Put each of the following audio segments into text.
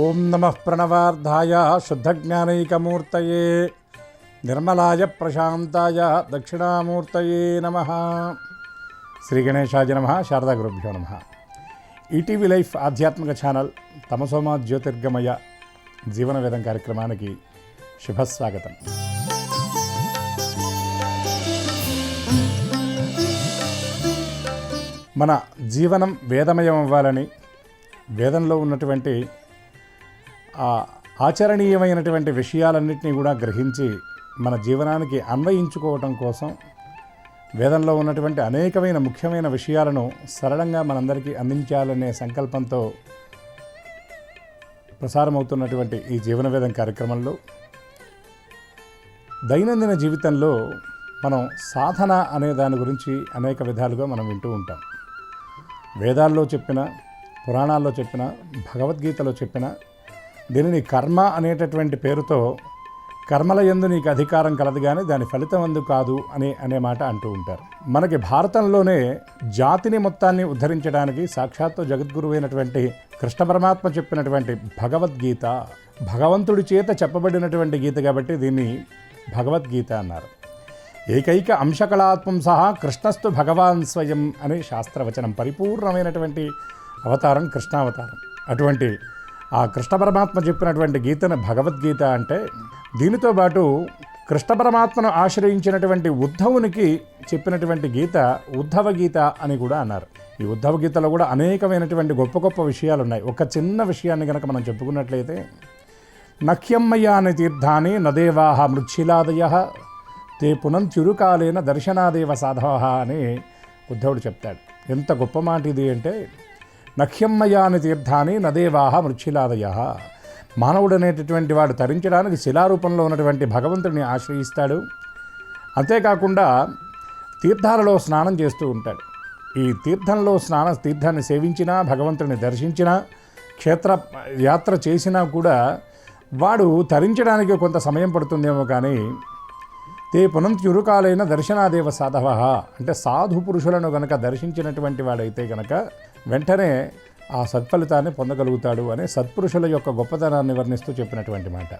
ఓం నమః ప్రణవార్ధాయ శుద్ధజ్ఞానైకమూర్తయే నిర్మలాయ ప్రశాంతాయ దక్షిణామూర్తయే నమః. శ్రీ గణేశాయ నమః. శారదా గురుభ్యో నమః. ఈటీవీ లైఫ్ ఆధ్యాత్మిక ఛానల్ తమసోమ జ్యోతిర్గమయ జీవన వేదం కార్యక్రమానికి శుభస్వాగతం. మన జీవనం వేదమయం అవ్వాలని, వేదంలో ఉన్నటువంటి ఆచరణీయమైనటువంటి విషయాలన్నింటినీ కూడా గ్రహించి మన జీవనానికి అన్వయించుకోవటం కోసం వేదంలో ఉన్నటువంటి అనేకమైన ముఖ్యమైన విషయాలను సరళంగా మనందరికీ అందించాలనే సంకల్పంతో ప్రసారమవుతున్నటువంటి ఈ జీవన వేదం కార్యక్రమంలో దైనందిన జీవితంలో మనం సాధన అనే దాని గురించి అనేక విధాలుగా మనం వింటూ ఉంటాం. వేదాల్లో చెప్పిన, పురాణాల్లో చెప్పిన, భగవద్గీతలో చెప్పిన దీనిని కర్మ అనేటటువంటి పేరుతో కర్మల యందు నీకు అధికారం కలదు కానీ దాని ఫలితం అందు కాదు అనే మాట అంటూ ఉంటారు. మనకి భారతంలోనే జాతిని మొత్తాన్ని ఉద్ధరించడానికి సాక్షాత్తు జగద్గురువు అయినటువంటి కృష్ణ పరమాత్మ చెప్పినటువంటి భగవద్గీత భగవంతుడి చేత చెప్పబడినటువంటి గీత కాబట్టి దీన్ని భగవద్గీత అన్నారు. ఏకైక అంశకళాత్మం సహా కృష్ణస్తు భగవాన్ స్వయం అనే శాస్త్రవచనం, పరిపూర్ణమైనటువంటి అవతారం కృష్ణావతారం. అటువంటి ఆ కృష్ణ పరమాత్మ చెప్పినటువంటి గీతను భగవద్గీత అంటే, దీనితో పాటు కృష్ణ పరమాత్మను ఆశ్రయించినటువంటి ఉద్ధవునికి చెప్పినటువంటి గీత ఉద్ధవ గీత అని కూడా అన్నారు. ఈ ఉద్ధవ గీతలో కూడా అనేకమైనటువంటి గొప్ప గొప్ప విషయాలు ఉన్నాయి. ఒక చిన్న విషయాన్ని కనుక మనం చెప్పుకున్నట్లయితే, నఖ్యమ్మయాని తీర్థాని నదేవాహ మృచ్ఛిలాదయ తే పునంత్యురుకాలేన దర్శనాదేవ సాధవ అని ఉద్ధవుడు చెప్తాడు. ఎంత గొప్ప మాట ఇది అంటే, నఖ్యమ్మయాని తీర్థాని నదేవాహ మృచ్ఛిలాదయ. మానవుడు అనేటటువంటి వాడు తరించడానికి శిలారూపంలో ఉన్నటువంటి భగవంతుడిని ఆశ్రయిస్తాడు. అంతేకాకుండా తీర్థాలలో స్నానం చేస్తూ ఉంటాడు. ఈ తీర్థాన్ని సేవించినా, భగవంతుడిని దర్శించినా, క్షేత్ర యాత్ర చేసినా కూడా వాడు తరించడానికి కొంత సమయం పడుతుందేమో కానీ తే పునంత్యురుకాలైన దర్శనాదేవ సాధవ అంటే సాధు పురుషులను గనక దర్శించినటువంటి వాడైతే గనక వెంటనే ఆ సత్ఫలితాన్ని పొందగలుగుతాడు అనే సత్పురుషుల యొక్క గొప్పతనాన్ని వర్ణిస్తూ చెప్పినటువంటి మాట.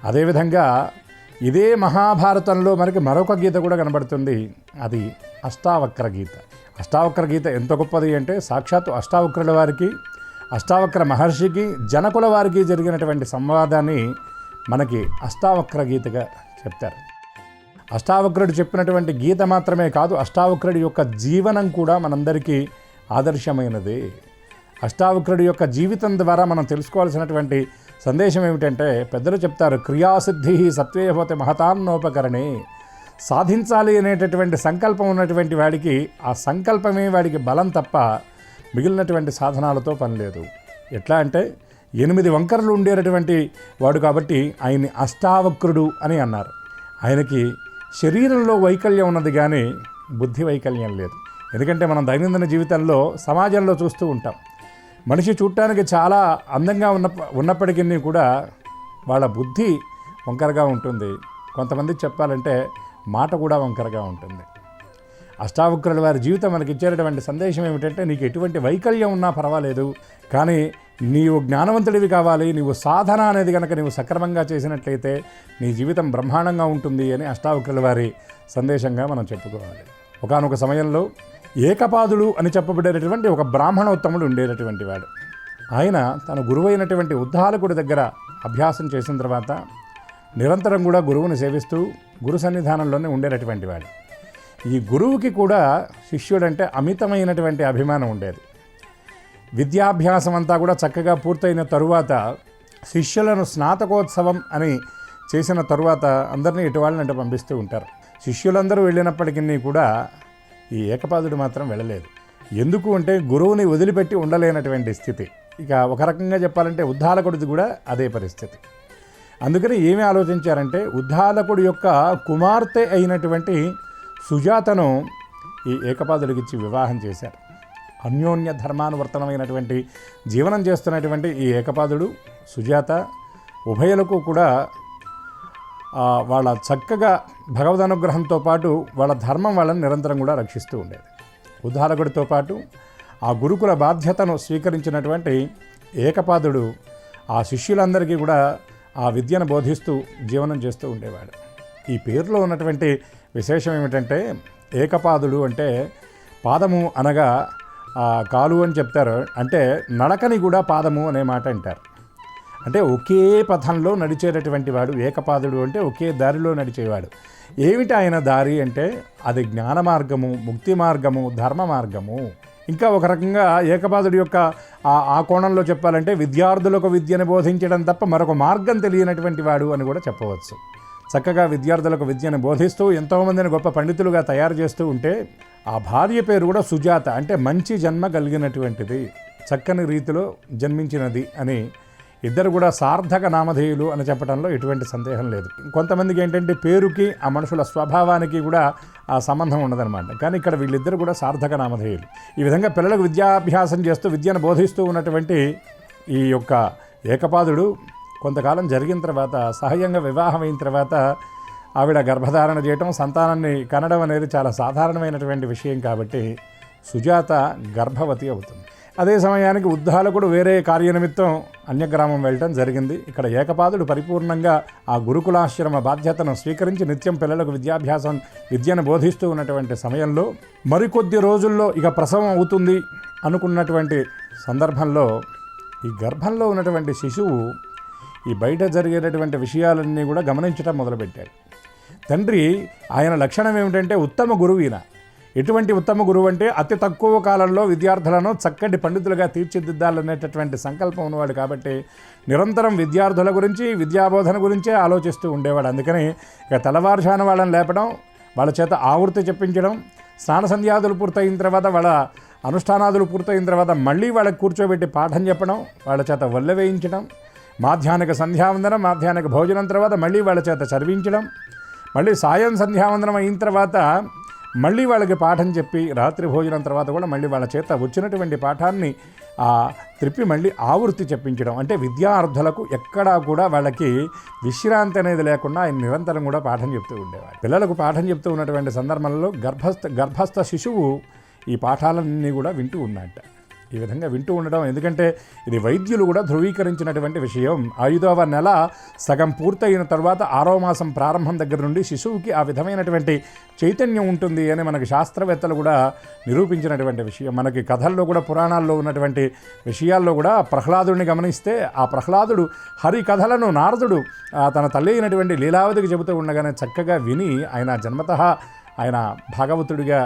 అదేవిధంగా ఇదే మహాభారతంలో మనకి మరొక గీత కూడా కనబడుతుంది. అది అష్టావక్ర గీత. అష్టావక్ర గీత ఎంత గొప్పది అంటే, సాక్షాత్తు అష్టావక్రుల వారికి, అష్టావక్ర మహర్షికి, జనకుల వారికి జరిగినటువంటి సంవాదాన్ని మనకి అష్టావక్ర గీతగా చెప్తారు. అష్టావక్రుడు చెప్పినటువంటి గీత మాత్రమే కాదు, అష్టావక్రుడి యొక్క జీవనం కూడా మనందరికీ ఆదర్శమైనది. అష్టావక్రుడి యొక్క జీవితం ద్వారా మనం తెలుసుకోవాల్సినటువంటి సందేశం ఏమిటంటే, పెద్దలు చెప్తారు, క్రియాసిద్ధి సత్వే భవతి మహతాన్నోపకరణే. సాధించాలి అనేటటువంటి సంకల్పం ఉన్నటువంటి వాడికి ఆ సంకల్పమే వాడికి బలం తప్ప మిగిలినటువంటి సాధనాలతో పని లేదు. ఎట్లా అంటే 8 వంకరలు ఉండేటటువంటి వాడు కాబట్టి ఆయన్ని అష్టావక్రుడు అని అన్నారు. ఆయనకి శరీరంలో వైకల్యం ఉన్నది కానీ బుద్ధి వైకల్యం లేదు. ఎందుకంటే మనం దైనందిన జీవితంలో సమాజంలో చూస్తూ ఉంటాం, మనిషి చూడటానికి చాలా అందంగా ఉన్నప్పటికీ కూడా వాళ్ళ బుద్ధి వంకరగా ఉంటుంది. కొంతమంది చెప్పాలంటే మాట కూడా వంకరగా ఉంటుంది. అష్టావక్రుల వారి జీవితం మనకి ఇచ్చేటటువంటి సందేశం ఏమిటంటే, నీకు ఎటువంటి వైకల్యం ఉన్నా పర్వాలేదు కానీ నీవు జ్ఞానవంతుడివి కావాలి, నీవు సాధన అనేది కనుక నీవు సక్రమంగా చేసినట్లయితే నీ జీవితం బ్రహ్మాండంగా ఉంటుంది అని అష్టావక్రుల వారి సందేశంగా మనం చెప్పుకోవాలి. ఒకానొక సమయంలో ఏకపాదుడు అని చెప్పబడేటటువంటి ఒక బ్రాహ్మణోత్తముడు ఉండేటటువంటి వాడు. ఆయన తన గురువైనటువంటి ఉద్దాలకుడి దగ్గర అభ్యాసం చేసిన తర్వాత నిరంతరం కూడా గురువుని సేవిస్తూ గురు సన్నిధానంలోనే ఉండేటటువంటి వాడు. ఈ గురువుకి కూడా శిష్యుడంటే అమితమైనటువంటి అభిమానం ఉండేది. విద్యాభ్యాసం అంతా కూడా చక్కగా పూర్తయిన తరువాత శిష్యులను స్నాతకోత్సవం అని చేసిన తరువాత అందరినీ ఇటువాళ్ళనంటే పంపిస్తూ ఉంటారు. శిష్యులందరూ వెళ్ళినప్పటికీ కూడా ఈ ఏకపాదుడు మాత్రం వెళ్ళలేదు. ఎందుకు అంటే గురువుని వదిలిపెట్టి ఉండలేనటువంటి స్థితి. ఇక ఒక రకంగా చెప్పాలంటే ఉద్దాలకుడిది కూడా అదే పరిస్థితి. అందుకని ఏమి ఆలోచించారంటే, ఉద్దాలకుడి యొక్క కుమార్తె అయినటువంటి సుజాతను ఈ ఏకపాదుడికిచ్చి వివాహం చేశారు. అన్యోన్య ధర్మానువర్తనమైనటువంటి జీవనం చేస్తున్నటువంటి ఈ ఏకపాదుడు, సుజాత ఉభయులకు కూడా వాళ్ళ చక్కగా భగవదనుగ్రహంతో పాటు వాళ్ళ ధర్మం వాళ్ళని నిరంతరం కూడా రక్షిస్తూ ఉండేది. ఉద్దాలకుడితో పాటు ఆ గురుకుల బాధ్యతను స్వీకరించినటువంటి ఏకపాదుడు ఆ శిష్యులందరికీ కూడా ఆ విద్యను బోధిస్తూ జీవనం చేస్తూ ఉండేవాడు. ఈ పేరులో ఉన్నటువంటి విశేషం ఏమిటంటే ఏకపాదుడు అంటే పాదము అనగా కాలు అని చెప్తారు, అంటే నడకని కూడా పాదము అనే మాట అంటారు. అంటే ఒకే పథంలో నడిచేటటువంటి వాడు ఏకపాదుడు, అంటే ఒకే దారిలో నడిచేవాడు. ఏమిటి ఆయన దారి అంటే అది జ్ఞాన మార్గము, ముక్తి మార్గము, ధర్మ మార్గము. ఇంకా ఒక రకంగా ఏకపాదుడి యొక్క ఆ కోణంలో చెప్పాలంటే విద్యార్థులకు విద్యను బోధించడం తప్ప మరొక మార్గం తెలియనటువంటి వాడు అని కూడా చెప్పవచ్చు. చక్కగా విద్యార్థులకు విద్యను బోధిస్తూ ఎంతోమందిని గొప్ప పండితులుగా తయారు చేస్తూ ఉంటే ఆ భార్య పేరు కూడా సుజాత, అంటే మంచి జన్మ కలిగినటువంటిది, చక్కని రీతిలో జన్మించినది అని ఇద్దరు కూడా సార్థక నామధేయులు అని చెప్పడంలో ఎటువంటి సందేహం లేదు. కొంతమందికి ఏంటంటే పేరుకి ఆ మనుషుల స్వభావానికి కూడా ఆ సంబంధం ఉండదన్నమాట. కానీ ఇక్కడ వీళ్ళిద్దరు కూడా సార్థక నామధేయులు. ఈ విధంగా పిల్లలకు విద్యాభ్యాసం చేస్తూ విద్యను బోధిస్తూ ఉన్నటువంటి ఈ యొక్క ఏకపాదుడు కొంతకాలం జరిగిన తర్వాత సహజంగా వివాహం అయిన తర్వాత ఆవిడ గర్భధారణ చేయటం, సంతానాన్ని కనడం అనేది చాలా సాధారణమైనటువంటి విషయం. కాబట్టి సుజాత గర్భవతి అవుతుంది. అదే సమయానికి ఉద్దాలకుడు వేరే కార్యనిమిత్తం అన్యగ్రామం వెళ్ళటం జరిగింది. ఇక్కడ ఏకపాదుడు పరిపూర్ణంగా ఆ గురుకులాశ్రమ బాధ్యతను స్వీకరించి నిత్యం పిల్లలకు విద్యను బోధిస్తూ ఉన్నటువంటి సమయంలో మరికొద్ది రోజుల్లో ఇక ప్రసవం అవుతుంది అనుకున్నటువంటి సందర్భంలో ఈ గర్భంలో ఉన్నటువంటి శిశువు ఈ బయట జరిగేటటువంటి విషయాలన్నీ కూడా గమనించడం మొదలుపెట్టాడు. తండ్రి ఆయన లక్షణం ఏమిటంటే ఉత్తమ గురువు. ఈయన ఎటువంటి ఉత్తమ గురువు అంటే అతి తక్కువ కాలంలో విద్యార్థులను చక్కటి పండితులుగా తీర్చిదిద్దాలనేటటువంటి సంకల్పం ఉన్నవాడు. కాబట్టి నిరంతరం విద్యార్థుల గురించి, విద్యాబోధన గురించే ఆలోచిస్తూ ఉండేవాడు. అందుకని ఇక తెల్లవారుజామున వాళ్ళని లేపడం, వాళ్ళ చేత ఆవృత్తి చెప్పించడం, స్నాన సంధ్యాదులు పూర్తయిన తర్వాత వాళ్ళ అనుష్ఠానాదులు పూర్తయిన తర్వాత మళ్ళీ వాళ్ళకి కూర్చోబెట్టి పాఠం చెప్పడం, వాళ్ళ చేత వల్లె వేయించడం, మాధ్యాహ్నిక సంధ్యావందనం, మాధ్యాహ్నిక భోజనం తర్వాత మళ్ళీ వాళ్ళ చేత చదివించడం, మళ్ళీ సాయం సంధ్యావందనం అయిన తర్వాత మళ్ళీ వాళ్ళకి పాఠం చెప్పి రాత్రి భోజనం తర్వాత కూడా మళ్ళీ వాళ్ళ చేత వచ్చినటువంటి పాఠాన్ని త్రిప్పి మళ్ళీ ఆవృత్తి చెప్పించడం. అంటే విద్యార్థులకు ఎక్కడా కూడా వాళ్ళకి విశ్రాంతి అనేది లేకుండా ఆయన నిరంతరం కూడా పాఠం చెప్తూ ఉండేవాడు. పిల్లలకు పాఠం చెప్తూ ఉన్నటువంటి సందర్భంలో గర్భస్థ శిశువు ఈ పాఠాలన్నీ కూడా వింటూ ఉన్నట్ట. ఈ విధంగా వింటూ ఉండడం, ఎందుకంటే ఇది వైద్యులు కూడా ధృవీకరించినటువంటి విషయం. 5వ నెల సగం పూర్తయిన తర్వాత 6వ మాసం ప్రారంభం దగ్గర నుండి శిశువుకి ఆ విధమైనటువంటి చైతన్యం ఉంటుంది అని మనకి శాస్త్రవేత్తలు కూడా నిరూపించినటువంటి విషయం. మనకి కథల్లో కూడా పురాణాల్లో ఉన్నటువంటి విషయాల్లో కూడా ప్రహ్లాదుడిని గమనిస్తే ఆ ప్రహ్లాదుడు హరి కథలను నారదుడు తన తల్లి అయినటువంటి లీలావతికి చెబుతూ ఉండగానే చక్కగా విని ఆయన జన్మతః ఆయన భాగవతుడిగా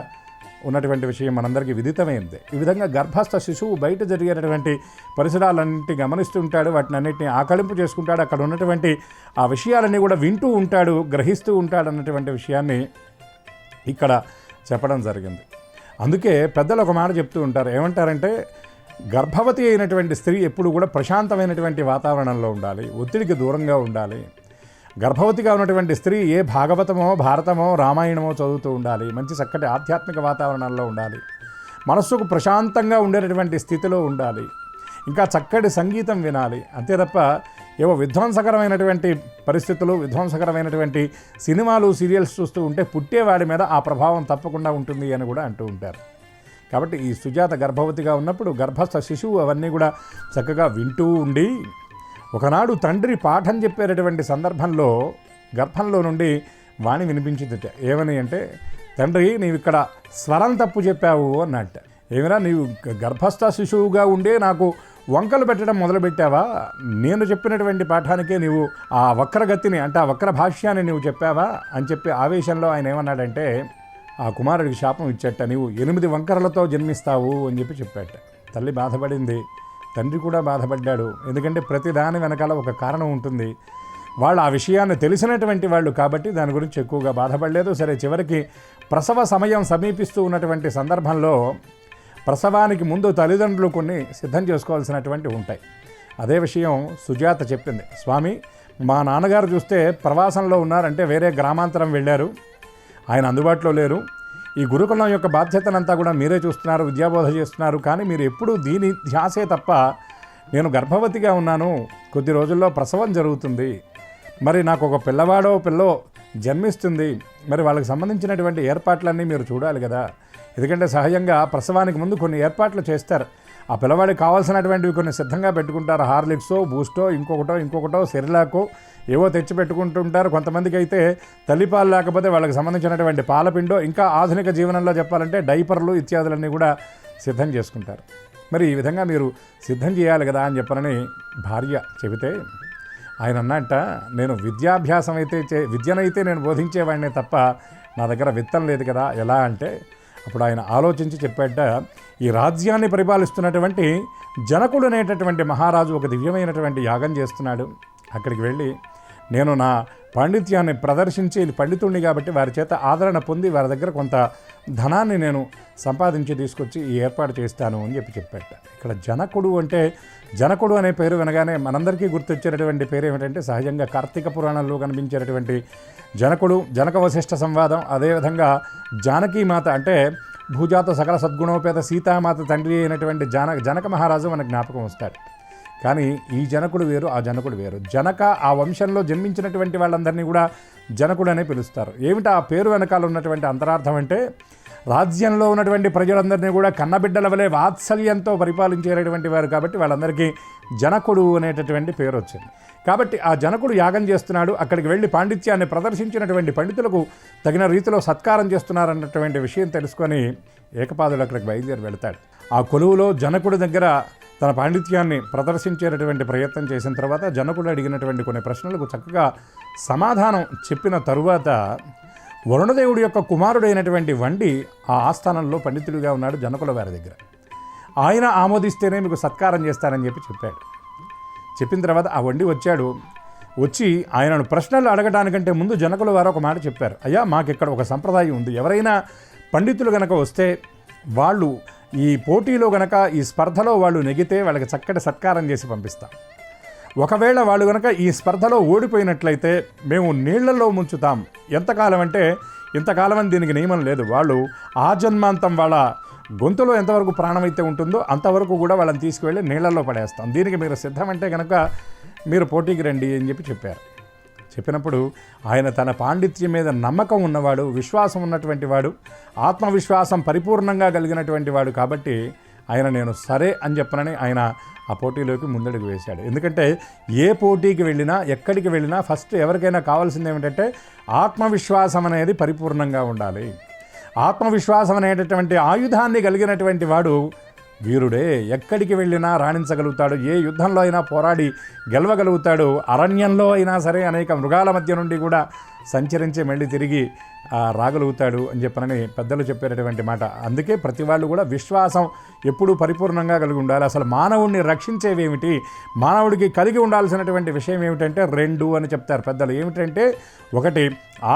ఉన్నటువంటి విషయం మనందరికీ విదితమైంది. ఈ విధంగా గర్భస్థ శిశువు బయట జరిగేటటువంటి పరిసరాలన్నింటినీ గమనిస్తుంటాడు, వాటిని అన్నింటినీ ఆకళింపు చేసుకుంటాడు, అక్కడ ఉన్నటువంటి ఆ విషయాలన్నీ కూడా వింటూ ఉంటాడు, గ్రహిస్తూ ఉంటాడు అన్నటువంటి విషయాన్ని ఇక్కడ చెప్పడం జరిగింది. అందుకే పెద్దలు ఒక మాట చెప్తూ ఉంటారు, ఏమంటారంటే గర్భవతి అయినటువంటి స్త్రీ ఎప్పుడు కూడా ప్రశాంతమైనటువంటి వాతావరణంలో ఉండాలి, ఒత్తిడికి దూరంగా ఉండాలి. గర్భవతిగా ఉన్నటువంటి స్త్రీ ఏ భాగవతమో, భారతమో, రామాయణమో చదువుతూ ఉండాలి, మంచి చక్కటి ఆధ్యాత్మిక వాతావరణంలో ఉండాలి, మనస్సుకు ప్రశాంతంగా ఉండేటటువంటి స్థితిలో ఉండాలి, ఇంకా చక్కటి సంగీతం వినాలి. అంతే తప్ప ఏవో విధ్వంసకరమైనటువంటి పరిస్థితులు, విధ్వంసకరమైనటువంటి సినిమాలు, సీరియల్స్ చూస్తూ ఉంటే పుట్టేవాడి మీద ఆ ప్రభావం తప్పకుండా ఉంటుంది అని కూడా అంటూ ఉంటారు. కాబట్టి ఈ సుజాత గర్భవతిగా ఉన్నప్పుడు గర్భస్థ శిశువు అవన్నీ కూడా చక్కగా వింటూ ఉండి ఒకనాడు తండ్రి పాఠం చెప్పేటటువంటి సందర్భంలో గర్భంలో నుండి వాణి వినిపించిందట. ఏమని అంటే, తండ్రి నీవు ఇక్కడ స్వరం తప్పు చెప్పావు అన్నట్ట. ఏమైనా నీవు గర్భస్థ శిశువుగా ఉండే నాకు వంకలు పెట్టడం మొదలుపెట్టావా? నేను చెప్పినటువంటి పాఠానికే నీవు ఆ వక్రగతిని అంటే ఆ వక్ర భాష్యాన్ని నీవు చెప్పావా అని చెప్పి ఆవేశంలో ఆయన ఏమన్నాడంటే ఆ కుమారుడికి శాపం ఇచ్చట, నీవు 8 వంకరలతో జన్మిస్తావు అని చెప్పాట. తల్లి బాధపడింది, తండ్రి కూడా బాధపడ్డాడు. ఎందుకంటే ప్రతి దాని వెనకాల ఒక కారణం ఉంటుంది. వాళ్ళు ఆ విషయాన్ని తెలిసినటువంటి వాళ్ళు కాబట్టి దాని గురించి ఎక్కువగా బాధపడలేదు. సరే, చివరికి ప్రసవ సమయం సమీపిస్తూ ఉన్నటువంటి సందర్భంలో ప్రసవానికి ముందు తల్లిదండ్రులు కొన్ని సిద్ధం చేసుకోవాల్సినటువంటి ఉంటాయి. అదే విషయం సుజాత చెప్పింది. స్వామి, మా నాన్నగారు చూస్తే ప్రవాసంలో ఉన్నారంటే వేరే గ్రామాంతరం వెళ్ళారు, ఆయన అందుబాటులో లేరు. ఈ గురుకులం యొక్క బాధ్యతనంతా కూడా మీరే చూస్తున్నారు, విద్యాబోధ చేస్తున్నారు, కానీ మీరు ఎప్పుడూ దీని ధ్యాసే తప్ప నేను గర్భవతిగా ఉన్నాను, కొద్ది రోజుల్లో ప్రసవం జరుగుతుంది, మరి నాకు ఒక పిల్లవాడో పిల్లో జన్మిస్తుంది, మరి వాళ్ళకి సంబంధించినటువంటి ఏర్పాట్లన్నీ మీరు చూడాలి కదా. ఎందుకంటే సహజంగా ప్రసవానికి ముందు కొన్ని ఏర్పాట్లు చేస్తారు. ఆ పిల్లవాడికి కావాల్సినటువంటివి కొన్ని సిద్ధంగా పెట్టుకుంటారు. హార్లిక్సో, బూస్టో, ఇంకొకటో సెరిలాకో ఏవో తెచ్చి పెట్టుకుంటుంటారు. కొంతమందికి అయితే తల్లిపాలు లేకపోతే వాళ్ళకి సంబంధించినటువంటి పాలపిండో, ఇంకా ఆధునిక జీవనంలో చెప్పాలంటే డైపర్లు ఇత్యాదులన్నీ కూడా సిద్ధం చేసుకుంటారు. మరి ఈ విధంగా మీరు సిద్ధం చేయాలి కదా అని చెప్పనని భార్య చెబితే ఆయన అన్నట్ట, నేను విద్యాభ్యాసం అయితే విద్యనైతే నేను బోధించేవాడినే తప్ప నా దగ్గర విత్తం లేదు కదా, ఎలా అంటే అప్పుడు ఆయన ఆలోచించి చెప్పాట, ఈ రాజ్యాన్ని పరిపాలిస్తున్నటువంటి జనకుడు అనేటటువంటి మహారాజు ఒక దివ్యమైనటువంటి యాగం చేస్తున్నాడు. అక్కడికి వెళ్ళి నేను నా పాండిత్యాన్ని ప్రదర్శించి పండితుడిని కాబట్టి వారి చేత ఆదరణ పొంది వారి దగ్గర కొంత ధనాన్ని నేను సంపాదించి తీసుకొచ్చి ఈ ఏర్పాటు చేస్తాను అని చెప్పాట. ఇక్కడ జనకుడు అంటే, జనకుడు అనే పేరు వినగానే మనందరికీ గుర్తొచ్చేటటువంటి పేరు ఏమిటంటే సహజంగా కార్తీక పురాణంలో కనిపించేటటువంటి జనకుడు, జనక వశిష్ఠ సంవాదం, అదేవిధంగా జానకీమాత అంటే భూజాత సకల సద్గుణోపేత సీతామాత తండ్రి అయినటువంటి జనక మహారాజు మనకు జ్ఞాపకం వస్తాడు. కానీ ఈ జనకుడు వేరు, ఆ జనకుడు వేరు. జనక ఆ వంశంలో జన్మించినటువంటి వాళ్ళందరినీ కూడా జనకుడు అనే పిలుస్తారు. ఏమిటి ఆ పేరు వెనకాల ఉన్నటువంటి అంతరార్థం అంటే, రాజ్యంలో ఉన్నటువంటి ప్రజలందరినీ కూడా కన్నబిడ్డల వలె వాత్సల్యంతో పరిపాలించేటటువంటి వారు కాబట్టి వాళ్ళందరికీ జనకుడు అనేటటువంటి పేరు వచ్చింది. కాబట్టి ఆ జనకుడు యాగం చేస్తున్నాడు. అక్కడికి వెళ్ళి పాండిత్యాన్ని ప్రదర్శించినటువంటి పండితులకు తగిన రీతిలో సత్కారం చేస్తున్నారన్నటువంటి విషయం తెలుసుకొని ఏకపాదుడు అక్కడికి బయలుదేరి వెళతాడు. ఆ కొలువులో జనకుడి దగ్గర తన పాండిత్యాన్ని ప్రదర్శించేటటువంటి ప్రయత్నం చేసిన తర్వాత జనకుడు అడిగినటువంటి కొన్ని ప్రశ్నలకు చక్కగా సమాధానం చెప్పిన తరువాత వరుణదేవుడి యొక్క కుమారుడైనటువంటి వండి ఆ ఆస్థానంలో పండితుడిగా ఉన్నాడు జనకుల వారి దగ్గర. ఆయన ఆమోదిస్తేనే మీకు సత్కారం చేస్తానని చెప్పాడు. చెప్పిన తర్వాత ఆ వండి వచ్చాడు. వచ్చి ఆయనను ప్రశ్నలు అడగడానికంటే ముందు జనకుల వారు ఒక మాట చెప్పారు. అయ్యా, మాకిక్కడ ఒక సంప్రదాయం ఉంది. ఎవరైనా పండితులు గనక వస్తే వాళ్ళు ఈ పోటీలో గనక, ఈ స్పర్ధలో వాళ్ళు నెగితే వాళ్ళకి చక్కటి సత్కారం చేసి పంపిస్తాం. ఒకవేళ వాళ్ళు గనక ఈ స్పర్ధలో ఓడిపోయినట్లయితే మేము నీళ్లలో ముంచుతాం. ఎంతకాలం అంటే ఇంతకాలం అని దీనికి నియమం లేదు. వాళ్ళు ఆ జన్మాంతం వాళ్ళ గొంతులో ఎంతవరకు ప్రాణమైతే ఉంటుందో అంతవరకు కూడా వాళ్ళని తీసుకువెళ్ళి నీళ్లలో పడేస్తాం. దీనికి మీరు సిద్ధమంటే కనుక మీరు పోటీకి రండి అని చెప్పారు. చెప్పినప్పుడు ఆయన తన పాండిత్యం మీద నమ్మకం ఉన్నవాడు, విశ్వాసం ఉన్నటువంటి వాడు, ఆత్మవిశ్వాసం పరిపూర్ణంగా కలిగినటువంటి వాడు కాబట్టి ఆయన నేను సరే అని చెప్పనని ఆయన ఆ పోటీలోకి ముందడుగు వేశాడు. ఎందుకంటే ఏ పోటీకి వెళ్ళినా, ఎక్కడికి వెళ్ళినా ఫస్ట్ ఎవరికైనా కావాల్సింది ఏమిటంటే ఆత్మవిశ్వాసం అనేది పరిపూర్ణంగా ఉండాలి. ఆత్మవిశ్వాసం అనేటటువంటి ఆయుధాన్ని కలిగినటువంటి వాడు వీరుడే. ఎక్కడికి వెళ్ళినా రాణించగలుగుతాడు, ఏ యుద్ధంలో అయినా పోరాడి గెలవగలుగుతాడు. అరణ్యంలో అయినా సరే అనేక మృగాల మధ్య నుండి కూడా సంచరించి మళ్ళీ తిరిగి రాగలుగుతాడు అని చెప్పనని పెద్దలు చెప్పేటటువంటి మాట. అందుకే ప్రతి వాళ్ళు కూడా విశ్వాసం ఎప్పుడూ పరిపూర్ణంగా కలిగి ఉండాలి. అసలు మానవుడిని రక్షించేవేమిటి, మానవుడికి కలిగి ఉండాల్సినటువంటి విషయం ఏమిటంటే రెండు అని చెప్తారు పెద్దలు. ఏమిటంటే ఒకటి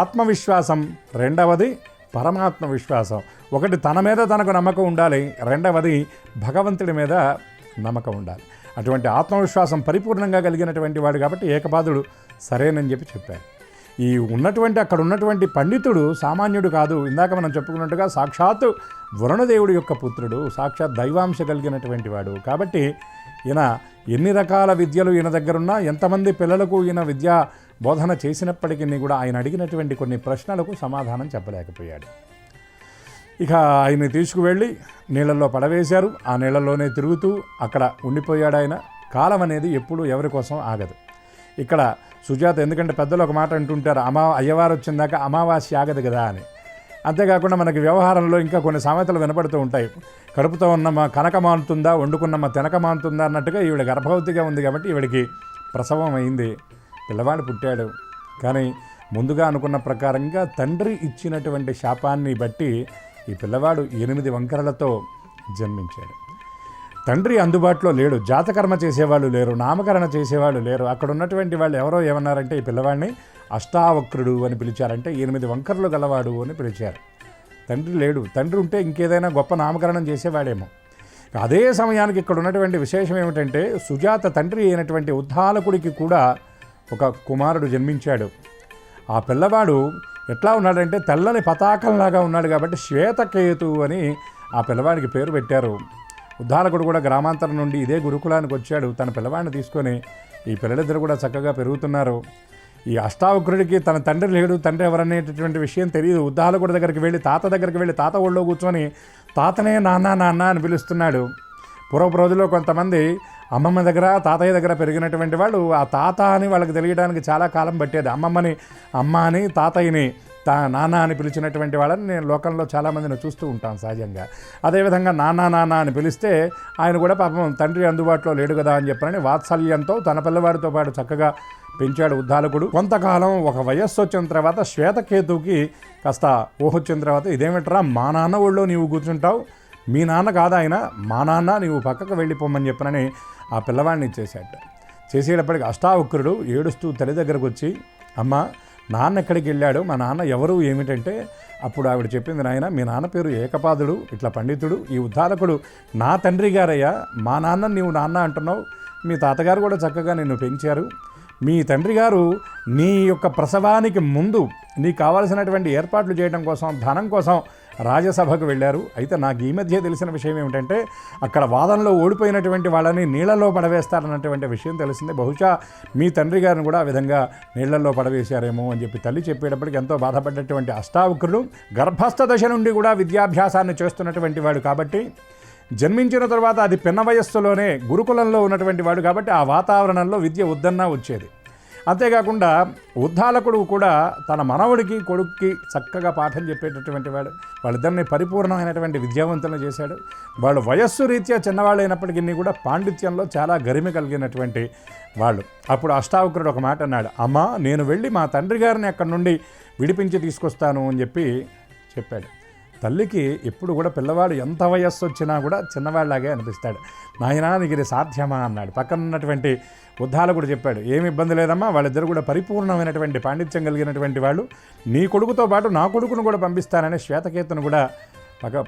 ఆత్మవిశ్వాసం, రెండవది పరమాత్మ విశ్వాసం. ఒకటి తన మీద తనకు నమ్మకం ఉండాలి, రెండవది భగవంతుడి మీద నమ్మకం ఉండాలి. అటువంటి ఆత్మవిశ్వాసం పరిపూర్ణంగా కలిగినటువంటి వాడు కాబట్టి ఏకపాదుడు సరేనని చెప్పారు. ఈ అక్కడ ఉన్నటువంటి పండితుడు సామాన్యుడు కాదు. ఇందాక మనం చెప్పుకున్నట్టుగా సాక్షాత్తు వరుణదేవుడి యొక్క పుత్రుడు, సాక్షాత్ దైవాంశ కలిగినటువంటి వాడు. కాబట్టి ఈయన ఎన్ని రకాల విద్యలు ఈయన దగ్గరున్నా, ఎంతమంది పిల్లలకు ఈయన విద్యా బోధన చేసినప్పటికీ కూడా ఆయన అడిగినటువంటి కొన్ని ప్రశ్నలకు సమాధానం చెప్పలేకపోయాడు. ఇక ఆయన్ని తీసుకువెళ్ళి నీళ్ళల్లో పడవేశారు. ఆ నీళ్ళల్లోనే తిరుగుతూ అక్కడ ఉండిపోయాడు ఆయన. కాలం అనేది ఎప్పుడూ ఎవరి కోసం ఆగదు. ఇక్కడ సుజాత, ఎందుకంటే పెద్దలు ఒక మాట అంటుంటారు, అయ్యవారు వచ్చిందాక అమావాస్య ఆగదు కదా అని. అంతేకాకుండా మనకి వ్యవహారంలో ఇంకా కొన్ని సామెతలు వినపడుతూ ఉంటాయి. కడుపుతో ఉన్నమ్మ కనక మానుతుందా, వండుకున్నమ్మ తినక మానుతుందా అన్నట్టుగా ఈవిడ గర్భవతిగా ఉంది కాబట్టి ఈవిడికి ప్రసవం అయింది, పిల్లవాడు పుట్టాడు. కానీ ముందుగా అనుకున్న ప్రకారంగా తండ్రి ఇచ్చినటువంటి శాపాన్ని బట్టి ఈ పిల్లవాడు 8 వంకరలతో జన్మించాడు. తండ్రి అందుబాటులో లేడు, జాతకర్మ చేసేవాళ్ళు లేరు, నామకరణ చేసేవాళ్ళు లేరు. అక్కడ ఉన్నటువంటి వాళ్ళు ఎవరో ఏమన్నారంటే ఈ పిల్లవాడిని అష్టావక్రుడు అని పిలిచారంటే 8 వంకరలు గలవాడు అని పిలిచారు. తండ్రి లేడు. తండ్రి ఉంటే ఇంకేదైనా గొప్ప నామకరణం చేసేవాడేమో. అదే సమయానికి ఇక్కడ ఉన్నటువంటి విశేషం ఏమిటంటే సుజాత తండ్రి అయినటువంటి ఉద్దాలకుడికి కూడా ఒక కుమారుడు జన్మించాడు. ఆ పిల్లవాడు ఎట్లా ఉన్నాడంటే తెల్లని పతాకంలాగా ఉన్నాడు కాబట్టి శ్వేతకేతు అని ఆ పిల్లవాడికి పేరు పెట్టారు. ఉద్దాలకుడు కూడా గ్రామాంతరం నుండి ఇదే గురుకులానికి వచ్చాడు. తన పిల్లవాడిని తీసుకొని ఈ పిల్లలిద్దరు కూడా చక్కగా పెరుగుతున్నారు. ఈ అష్టావక్రుడికి తన తండ్రి లేడు, తండ్రి ఎవరనేటటువంటి విషయం తెలియదు. ఉద్దాలకుడి దగ్గరికి వెళ్ళి తాత ఒళ్ళో కూర్చొని తాతనే నాన్న నాన్న అని పిలుస్తున్నాడు. పూర్వపు రోజుల్లో కొంతమంది అమ్మమ్మ దగ్గర తాతయ్య దగ్గర పెరిగినటువంటి వాళ్ళు ఆ తాత అని వాళ్ళకి తెలియడానికి చాలా కాలం పట్టేది. అమ్మమ్మని అమ్మ అని, తాతయ్యని నాన్న అని పిలిచినటువంటి వాళ్ళని నేను లోకంలో చాలామందిని చూస్తూ ఉంటాను సహజంగా. అదేవిధంగా నాన్న అని పిలిస్తే ఆయన కూడా పాపం తండ్రి అందుబాటులో లేడు కదా అని చెప్పని వాత్సల్యంతో తన పిల్లవాడితో పాటు చక్కగా పెంచాడు ఉద్దాలకుడు. కొంతకాలం ఒక వయస్సు వచ్చిన తర్వాత శ్వేతకేతుకి కాస్త ఊహొచ్చిన తర్వాత, ఇదేమిట్రా మా నాన్న ఒళ్ళో నీవు కూర్చుంటావు, మీ నాన్న కాదు ఆయన, మా నాన్న నీవు పక్కకు వెళ్ళిపోమని చెప్పనని ఆ పిల్లవాడిని ఇచ్చేసాట. చేసేటప్పటికి అష్టావక్రుడు ఏడుస్తూ తల్లి దగ్గరకు వచ్చి, అమ్మ నాన్న ఎక్కడికి వెళ్ళాడు, మా నాన్న ఎవరు ఏమిటంటే, అప్పుడు ఆవిడ చెప్పింది, నాయన మీ నాన్న పేరు ఏకపాదుడు, ఇట్లా పండితుడు, ఈ ఉద్దాలకుడు నా తండ్రి గారయ్యా, మా నాన్న నీవు నాన్న అంటున్నావు, మీ తాతగారు కూడా చక్కగా నిన్ను పెంచారు, మీ తండ్రి గారు నీ యొక్క ప్రసవానికి ముందు నీకు కావాల్సినటువంటి ఏర్పాట్లు చేయడం కోసం, ధనం కోసం రాజ్యసభకు వెళ్ళారు. అయితే నాకు ఈ మధ్య తెలిసిన విషయం ఏమిటంటే, అక్కడ వాదనలో ఓడిపోయినటువంటి వాళ్ళని నీళ్లలో పడవేస్తారన్నటువంటి విషయం తెలిసిందే. బహుశా మీ తండ్రి గారిని కూడా ఆ విధంగా నీళ్లలో పడవేశారేమో అని చెప్పి తల్లి చెప్పేటప్పటికి ఎంతో బాధపడ్డటువంటి అష్టావక్రుడు గర్భస్థ దశ నుండి కూడా విద్యాభ్యాసాన్ని చేస్తున్నటువంటి వాడు కాబట్టి, జన్మించిన తర్వాత అది పిన్న వయస్సులోనే గురుకులంలో ఉన్నటువంటి వాడు కాబట్టి ఆ వాతావరణంలో విద్య వద్దన్నా వచ్చేది. అంతేకాకుండా ఉద్దాలకుడు కూడా తన మనవడికి కొడుక్కి చక్కగా పాఠం చెప్పేటటువంటి వాడు. వాళ్ళిద్దరిని పరిపూర్ణమైనటువంటి విద్యావంతులను చేశాడు. వాళ్ళు వయస్సు రీత్యా చిన్నవాళ్ళు అయినప్పటికీ కూడా పాండిత్యంలో చాలా గరిమ కలిగినటువంటి వాళ్ళు. అప్పుడు అష్టావక్రుడు ఒక మాట అన్నాడు, అమ్మా నేను వెళ్ళి మా తండ్రి గారిని అక్కడి నుండి విడిపించి తీసుకొస్తాను అని చెప్పి చెప్పాడు. తల్లికి ఎప్పుడు కూడా పిల్లవాడు ఎంత వయస్సు వచ్చినా కూడా చిన్నవాళ్ళలాగే అనిపిస్తాడు. నాయనా నీకు ఇది సాధ్యమా అన్నాడు. పక్కన ఉన్నటువంటి ఉద్దాలకుడు చెప్పాడు, ఏమి ఇబ్బంది లేదమ్మా, వాళ్ళిద్దరు కూడా పరిపూర్ణమైనటువంటి పాండిత్యం కలిగినటువంటి వాళ్ళు, నీ కొడుకుతో పాటు నా కొడుకును కూడా పంపిస్తానని శ్వేతకేతును కూడా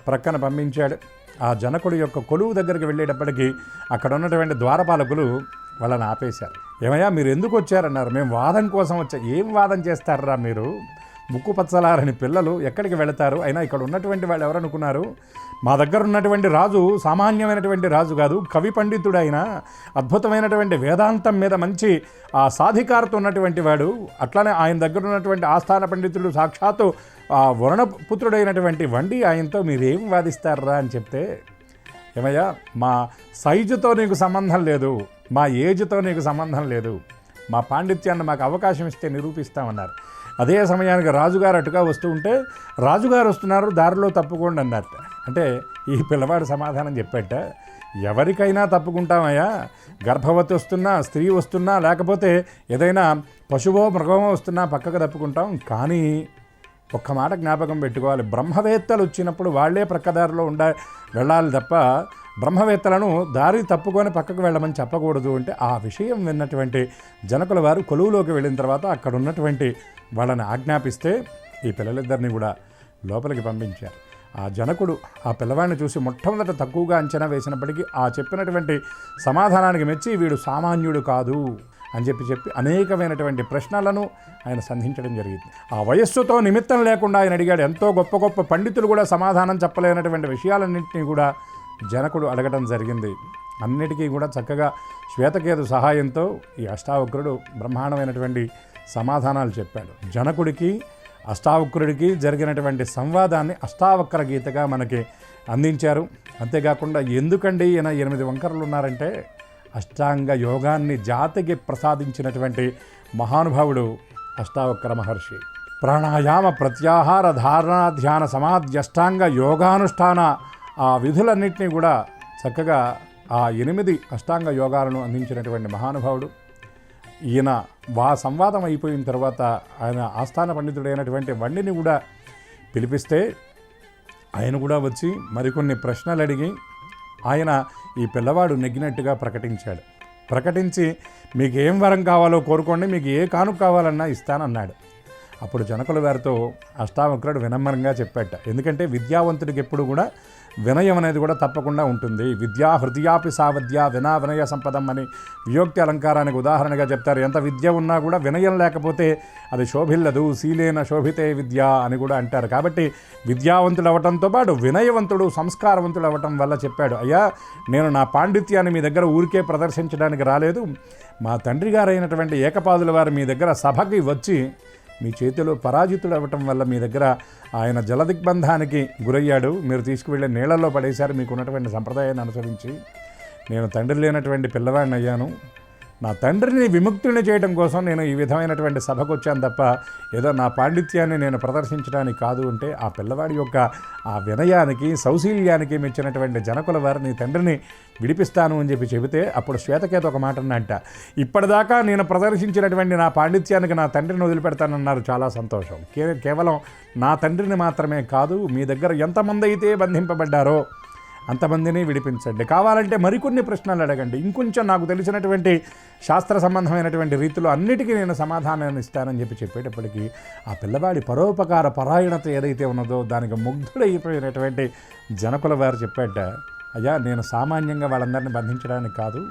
ప్రక్కన పంపించాడు. ఆ జనకుడు యొక్క కొలువు దగ్గరికి వెళ్ళేటప్పటికీ అక్కడ ఉన్నటువంటి ద్వారపాలకులు వాళ్ళని ఆపేశారు. ఏమయ్యా మీరు ఎందుకు వచ్చారన్నారు. మేము వాదం కోసం వచ్చా. ఏం వాదం చేస్తారా మీరు, ముక్కు పచ్చలారని పిల్లలు ఎక్కడికి వెళతారు, అయినా ఇక్కడ ఉన్నటువంటి వాళ్ళు ఎవరనుకున్నారు, మా దగ్గర ఉన్నటువంటి రాజు సామాన్యమైనటువంటి రాజు కాదు, కవి పండితుడు, అయిన అద్భుతమైనటువంటి వేదాంతం మీద మంచి సాధికారత ఉన్నటువంటి వాడు. అట్లానే ఆయన దగ్గర ఉన్నటువంటి ఆస్థాన పండితుడు సాక్షాత్తు వరుణపుత్రుడైనటువంటి వండి, ఆయనతో మీరేం వాదిస్తారా అని చెప్తే, ఏమయ్యా మా సైజుతో నీకు సంబంధం లేదు, మా ఏజ్తో నీకు సంబంధం లేదు, మా పాండిత్యాన్ని మాకు అవకాశం ఇస్తే నిరూపిస్తామన్నారు. అదే సమయానికి రాజుగారు అటుగా వస్తూ ఉంటే, రాజుగారు వస్తున్నారు దారిలో తప్పుకోండి అన్నట్ట. అంటే ఈ పిల్లవాడు సమాధానం చెప్పేట, ఎవరికైనా తప్పుకుంటామయ్యా, గర్భవతి వస్తున్నా, స్త్రీ వస్తున్నా, లేకపోతే ఏదైనా పశువో మృగమో వస్తున్నా పక్కకు తప్పుకుంటాం. కానీ ఒక్క మాట జ్ఞాపకం పెట్టుకోవాలి, బ్రహ్మవేత్తలు వచ్చినప్పుడు వాళ్లే ప్రక్కదారిలో వెళ్ళాలి తప్ప బ్రహ్మవేత్తలను దారి తప్పుకొని పక్కకు వెళ్ళమని చెప్పకూడదు. అంటే ఆ విషయం విన్నటువంటి జనకుల వారు కొలువులోకి వెళ్ళిన తర్వాత అక్కడ ఉన్నటువంటి వాళ్ళని ఆజ్ఞాపిస్తే ఈ పిల్లలిద్దరిని కూడా లోపలికి పంపించారు. ఆ జనకుడు ఆ పిల్లవాడిని చూసి మొట్టమొదట తక్కువగా అంచనా వేసినప్పటికీ ఆ చెప్పినటువంటి సమాధానానికి మెచ్చి వీడు సామాన్యుడు కాదు అని చెప్పి అనేకమైనటువంటి ప్రశ్నలను ఆయన సంధించడం జరిగింది. ఆ వయస్సుతో నిమిత్తం లేకుండా ఆయన అడిగాడు. ఎంతో గొప్ప గొప్ప పండితులు కూడా సమాధానం చెప్పలేనటువంటి విషయాలన్నింటినీ కూడా జనకుడు అడగడం జరిగింది. అన్నిటికీ కూడా చక్కగా శ్వేతకేతు సహాయంతో ఈ అష్టావక్రుడు బ్రహ్మాండమైనటువంటి సమాధానాలు చెప్పాడు. జనకుడికి అష్టావక్రుడికి జరిగినటువంటి సంవాదాన్ని అష్టావక్ర గీతగా మనకి అందించారు. అంతేకాకుండా ఎందుకండి ఈయన 8 వంకరలు ఉన్నారంటే, అష్టాంగ యోగాన్ని జాతికి ప్రసాదించినటువంటి మహానుభావుడు అష్టావక్ర మహర్షి. ప్రాణాయామ ప్రత్యాహార ధారణ ధ్యాన సమాధి అష్టాంగ యోగానుష్ఠాన ఆ విధులన్నింటినీ కూడా చక్కగా ఆ 8 అష్టాంగ యోగాలను అందించినటువంటి మహానుభావుడు. ఈయన సంవాదం అయిపోయిన తర్వాత ఆయన ఆస్థాన పండితుడైనటువంటి వండిని కూడా పిలిపిస్తే ఆయన కూడా వచ్చి మరికొన్ని ప్రశ్నలు అడిగి ఆయన ఈ పిల్లవాడు నెగ్గినట్టుగా ప్రకటించి మీకు ఏం వరం కావాలో కోరుకోండి, మీకు ఏ కానుక కావాలన్నా ఇస్తానన్నాడు. అప్పుడు జనకుల వారితో అష్టావక్రుడు వినమ్రంగా చెప్పాట. ఎందుకంటే విద్యావంతుడికి ఎప్పుడు కూడా వినయం అనేది కూడా తప్పకుండా ఉంటుంది. విద్యా హృదయాపి సావద్య వినా వినయ సంపదం అని వియోక్తి అలంకారానికి ఉదాహరణగా చెప్తారు. ఎంత విద్య ఉన్నా కూడా వినయం లేకపోతే అది శోభిల్లదు, శీలేన శోభితే విద్య అని కూడా అంటారు. కాబట్టి విద్యావంతుడు అవ్వటంతో పాటు వినయవంతుడు సంస్కారవంతుడు అవ్వటం వల్ల చెప్పాడు, అయ్యా నేను నా పాండిత్యాన్ని మీ దగ్గర ఊరికే ప్రదర్శించడానికి రాలేదు, మా తండ్రి గారైనటువంటి ఏకపాదుల వారు మీ దగ్గర సభకి వచ్చి మీ చేతిలో పరాజితుడు అవ్వటం వల్ల మీ దగ్గర ఆయన జలదిగ్బంధానికి గురయ్యాడు, మీరు తీసుకువెళ్ళే నీళ్లలో పడేశారు మీకున్నటువంటి సంప్రదాయాన్ని అనుసరించి. నేను తండ్రి లేనటువంటి పిల్లవాడిని అయ్యాను. నా తండ్రిని విముక్తుని చేయడం కోసం నేను ఈ విధమైనటువంటి సభకు వచ్చాను తప్ప ఏదో నా పాండిత్యాన్ని నేను ప్రదర్శించడానికి కాదు అంటే ఆ పిల్లవాడి యొక్క ఆ వినయానికి సౌశీల్యానికి మెచ్చినటువంటి జనకుల వారు నీ తండ్రిని విడిపిస్తాను అని చెప్పి చెబితే అప్పుడు శ్వేతకేత ఒక మాట అన్నట్ట, ఇప్పటిదాకా నేను ప్రదర్శించినటువంటి నా పాండిత్యానికి నా తండ్రిని వదిలిపెడతానన్నారు. చాలా సంతోషం. కేవలం నా తండ్రిని మాత్రమే కాదు, మీ దగ్గర ఎంతమంది అయితే బంధింపబడ్డారో అంతమందిని విడిపించండి. కావాలంటే మరికొన్ని ప్రశ్నలు అడగండి, ఇంకొంచెం నాకు తెలిసినటువంటి శాస్త్ర సంబంధమైనటువంటి రీతిలో అన్నిటికీ నేను సమాధానాన్ని ఇస్తానని చెప్పేటప్పటికీ ఆ పిల్లవాడి పరోపకార పరాయణత ఏదైతే ఉన్నదో దానికి ముగ్ధుడైపోయినటువంటి జనకుల వారు చెప్పాట, అయ్యా నేను సామాన్యంగా వాళ్ళందరినీ బంధించడానికి కాదు,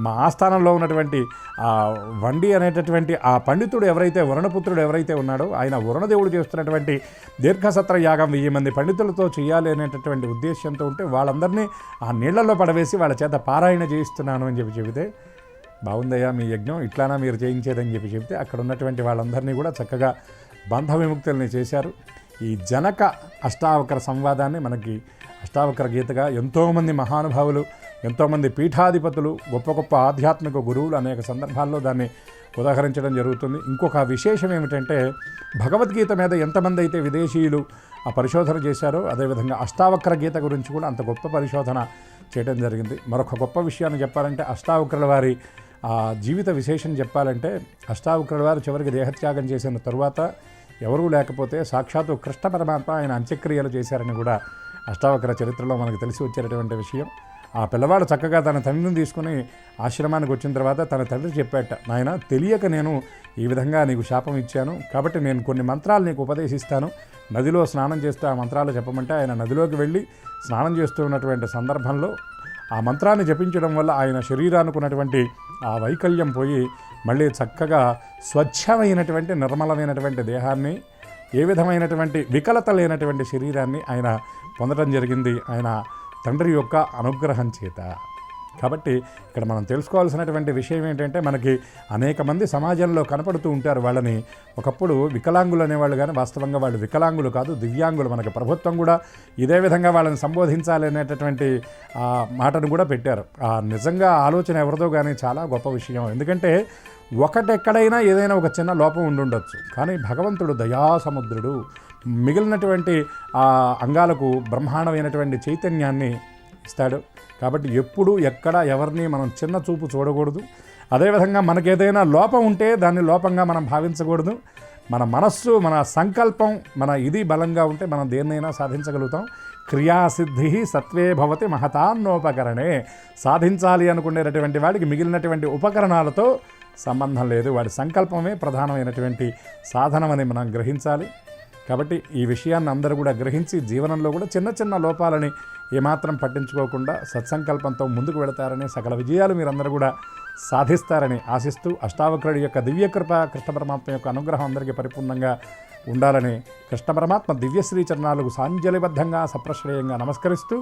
మా ఆస్థానంలో ఉన్నటువంటి ఆ వండి అనేటటువంటి ఆ పండితుడు ఎవరైతే వరుణపుత్రుడు ఎవరైతే ఉన్నాడో ఆయన వరుణదేవుడు చేస్తున్నటువంటి దీర్ఘసత్ర యాగం 1000 మంది పండితులతో చేయాలి అనేటటువంటి ఉద్దేశంతో ఉంటే వాళ్ళందరినీ ఆ నీళ్లలో పడవేసి వాళ్ళ చేత పారాయణ చేయిస్తున్నాను అని చెబితే, బాగుందయ్యా మీ యజ్ఞం, ఇట్లానా మీరు చేయించేదని చెబితే అక్కడ ఉన్నటువంటి వాళ్ళందరినీ కూడా చక్కగా బంధ విముక్తుల్ని చేశారు. ఈ జనక అష్టావకర సంవాదాన్ని మనకి అష్టావకర గీతగా ఎంతోమంది మహానుభావులు, ఎంతోమంది పీఠాధిపతులు, గొప్ప గొప్ప ఆధ్యాత్మిక గురువులు అనేక సందర్భాల్లో దాన్ని ఉదాహరించడం జరుగుతుంది. ఇంకొక విశేషం ఏమిటంటే భగవద్గీత మీద ఎంతమంది అయితే విదేశీయులు ఆ పరిశోధన చేశారో అదేవిధంగా అష్టావక్ర గీత గురించి కూడా అంత గొప్ప పరిశోధన చేయడం జరిగింది. మరొక గొప్ప విషయాన్ని చెప్పాలంటే అష్టావక్రుల వారి ఆ జీవిత విశేషం చెప్పాలంటే అష్టావక్రుల వారు చివరికి దేహత్యాగం చేసిన తరువాత ఎవరూ లేకపోతే సాక్షాత్తు కృష్ణ పరమాత్మ ఆయన అంత్యక్రియలు చేశారని కూడా అష్టావక్ర చరిత్రలో మనకు తెలిసి వచ్చేటటువంటి విషయం. ఆ పిల్లవాడు చక్కగా తన తండ్రిని తీసుకుని ఆశ్రమానికి వచ్చిన తర్వాత తన తండ్రి చెప్పాట, నాయన తెలియక నేను ఈ విధంగా నీకు శాపం ఇచ్చాను, కాబట్టి నేను కొన్ని మంత్రాలు నీకు ఉపదేశిస్తాను, నదిలో స్నానం చేస్తూ ఆ మంత్రాలు చెప్పమంటే ఆయన నదిలోకి వెళ్ళి స్నానం చేస్తూ ఉన్నటువంటి సందర్భంలో ఆ మంత్రాన్ని జపించడం వల్ల ఆయన శరీరానికి ఉన్నటువంటి ఆ వైకల్యం పోయి మళ్ళీ చక్కగా స్వచ్ఛమైనటువంటి నిర్మలమైనటువంటి దేహాన్ని, ఏ విధమైనటువంటి వికలత లేనటువంటి శరీరాన్ని ఆయన పొందడం జరిగింది ఆయన తండ్రి యొక్క అనుగ్రహం చేత. కాబట్టి ఇక్కడ మనం తెలుసుకోవాల్సినటువంటి విషయం ఏంటంటే మనకి అనేక మంది సమాజంలో కనపడుతూ ఉంటారు. వాళ్ళని ఒకప్పుడు వికలాంగులు అనేవాళ్ళు, కానీ వాస్తవంగా వాళ్ళు వికలాంగులు కాదు, దివ్యాంగులు. మనకి ప్రభుత్వం కూడా ఇదే విధంగా వాళ్ళని సంబోధించాలి అనేటటువంటి మాటను కూడా పెట్టారు. నిజంగా ఆలోచన ఎవరిదో కానీ చాలా గొప్ప విషయం. ఎందుకంటే ఒకటెక్కడైనా ఏదైనా ఒక చిన్న లోపం ఉండుండొచ్చు, కానీ భగవంతుడు దయాసముద్రుడు, మిగిలినటువంటి ఆ అంగాలకు బ్రహ్మాండమైనటువంటి చైతన్యాన్ని ఇస్తాడు. కాబట్టి ఎప్పుడు ఎక్కడ ఎవరిని మనం చిన్న చూపు చూడకూడదు. అదేవిధంగా మనకేదైనా లోపం ఉంటే దాన్ని లోపంగా మనం భావించకూడదు. మన మనస్సు, మన సంకల్పం, మన ఇది బలంగా ఉంటే మనం దేన్నైనా సాధించగలుగుతాం. క్రియాసిద్ధి సత్వే భవతి మహతాన్నోపకరణే. సాధించాలి అనుకునేటటువంటి వాడికి మిగిలినటువంటి ఉపకరణాలతో సంబంధం లేదు, వాడి సంకల్పమే ప్రధానమైనటువంటి సాధనమని మనం గ్రహించాలి. కాబట్టి ఈ విషయాన్ని అందరూ కూడా గ్రహించి జీవనంలో కూడా చిన్న చిన్న లోపాలని ఏమాత్రం పట్టించుకోకుండా సత్సంకల్పంతో ముందుకు వెళతారని, సకల విజయాలు మీరందరూ కూడా సాధిస్తారని ఆశిస్తూ అష్టావక్రుడి యొక్క దివ్యకృప, కృష్ణ పరమాత్మ యొక్క అనుగ్రహం అందరికీ పరిపూర్ణంగా ఉండాలని కృష్ణ పరమాత్మ దివ్యశ్రీ చరణాలకు సాంజలిబద్ధంగా సప్రశ్రేయంగా నమస్కరిస్తూ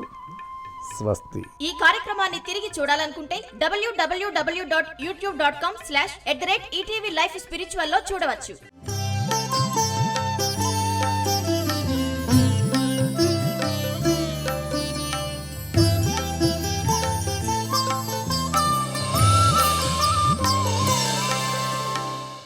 స్వస్తి. ఈ కార్యక్రమాన్ని తిరిగి చూడాలనుకుంటే www.youtube.com/@ETV Life Spiritual లో చూడవచ్చు.